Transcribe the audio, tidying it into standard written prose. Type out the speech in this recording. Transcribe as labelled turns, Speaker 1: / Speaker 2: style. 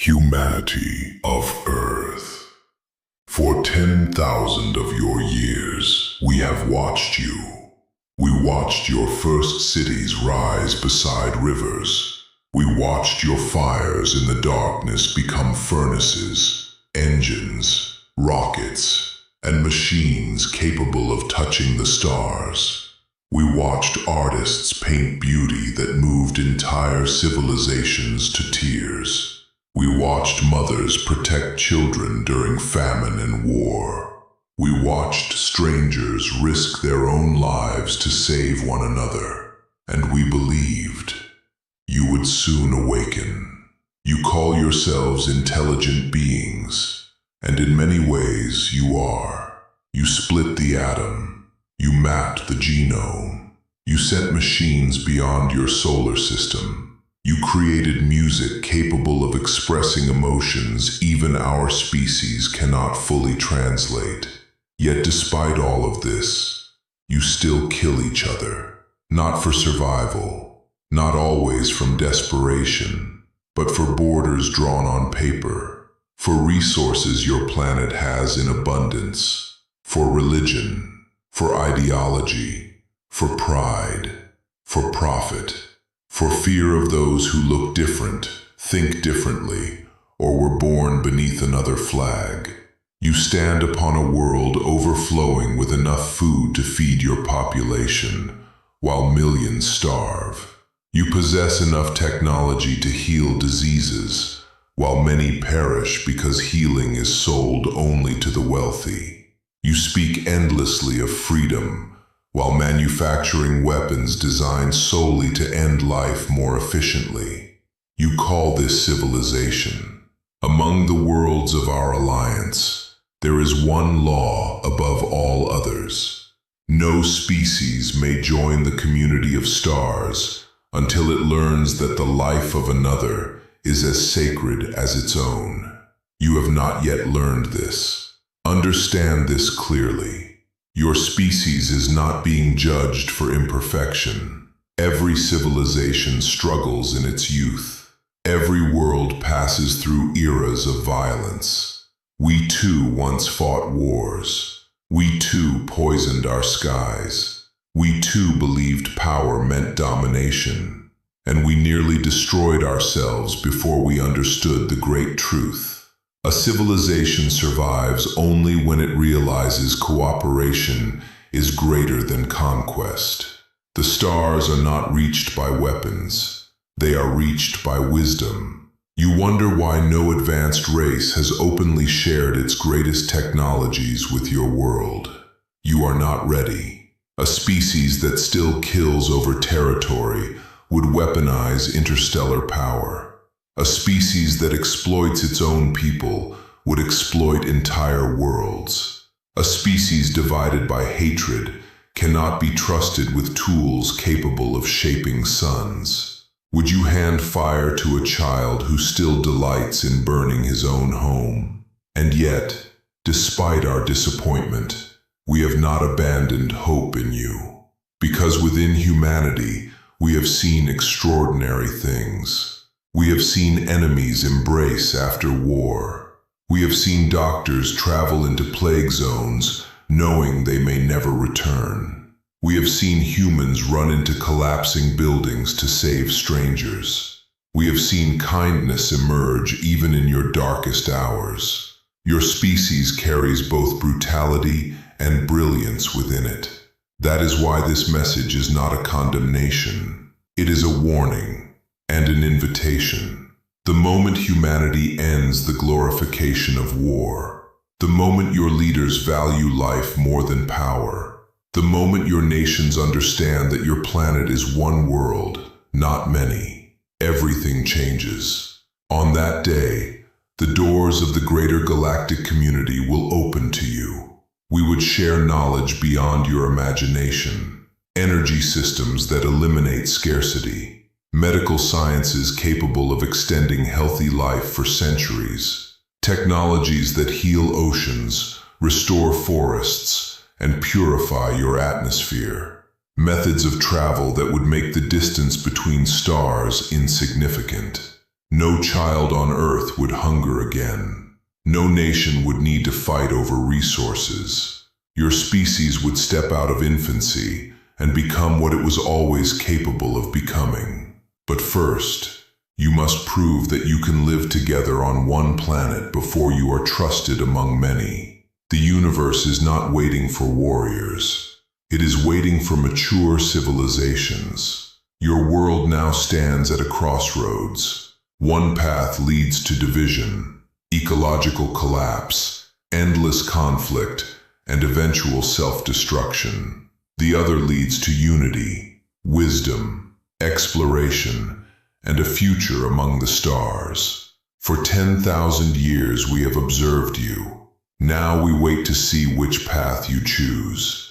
Speaker 1: Humanity of Earth. For 10,000 of your years, we have watched you. We watched your first cities rise beside rivers. We watched your fires in the darkness become furnaces, engines, rockets, and machines capable of touching the stars. We watched artists paint beauty that moved entire civilizations to tears. We watched mothers protect children during famine and war. We watched strangers risk their own lives to save one another. And we believed you would soon awaken. You call yourselves intelligent beings, and in many ways you are. You split the atom. You mapped the genome. You sent machines beyond your solar system. You created music capable of expressing emotions even our species cannot fully translate. Yet despite all of this, you still kill each other. Not for survival, not always from desperation, but for borders drawn on paper, for resources your planet has in abundance, for religion, for ideology, for pride, for profit. For fear of those who look different, think differently, or were born beneath another flag. You stand upon a world overflowing with enough food to feed your population, while millions starve. You possess enough technology to heal diseases, while many perish because healing is sold only to the wealthy. You speak endlessly of freedom, while manufacturing weapons designed solely to end life more efficiently. You call this civilization. Among the worlds of our alliance, there is one law above all others. No species may join the community of stars until it learns that the life of another is as sacred as its own. You have not yet learned this. Understand this clearly. Your species is not being judged for imperfection. Every civilization struggles in its youth. Every world passes through eras of violence. We too once fought wars. We too poisoned our skies. We too believed power meant domination. And we nearly destroyed ourselves before we understood the great truth. A civilization survives only when it realizes cooperation is greater than conquest. The stars are not reached by weapons. They are reached by wisdom. You wonder why no advanced race has openly shared its greatest technologies with your world. You are not ready. A species that still kills over territory would weaponize interstellar power. A species that exploits its own people would exploit entire worlds. A species divided by hatred cannot be trusted with tools capable of shaping suns. Would you hand fire to a child who still delights in burning his own home? And yet, despite our disappointment, we have not abandoned hope in you. Because within humanity, we have seen extraordinary things. We have seen enemies embrace after war. We have seen doctors travel into plague zones knowing they may never return. We have seen humans run into collapsing buildings to save strangers. We have seen kindness emerge even in your darkest hours. Your species carries both brutality and brilliance within it. That is why this message is not a condemnation. It is a warning. And an invitation. The moment humanity ends the glorification of war, the moment your leaders value life more than power, the moment your nations understand that your planet is one world, not many, everything changes. On that day, the doors of the greater galactic community will open to you. We would share knowledge beyond your imagination, energy systems that eliminate scarcity, medical sciences capable of extending healthy life for centuries, technologies that heal oceans, restore forests, and purify your atmosphere, methods of travel that would make the distance between stars insignificant. No child on earth would hunger again. No nation would need to fight over resources. Your species would step out of infancy and become what it was always capable of becoming. But first, you must prove that you can live together on one planet before you are trusted among many. The universe is not waiting for warriors. It is waiting for mature civilizations. Your world now stands at a crossroads. One path leads to division, ecological collapse, endless conflict, and eventual self-destruction. The other leads to unity, wisdom, exploration, and a future among the stars. For 10,000 years we have observed you. Now we wait to see which path you choose.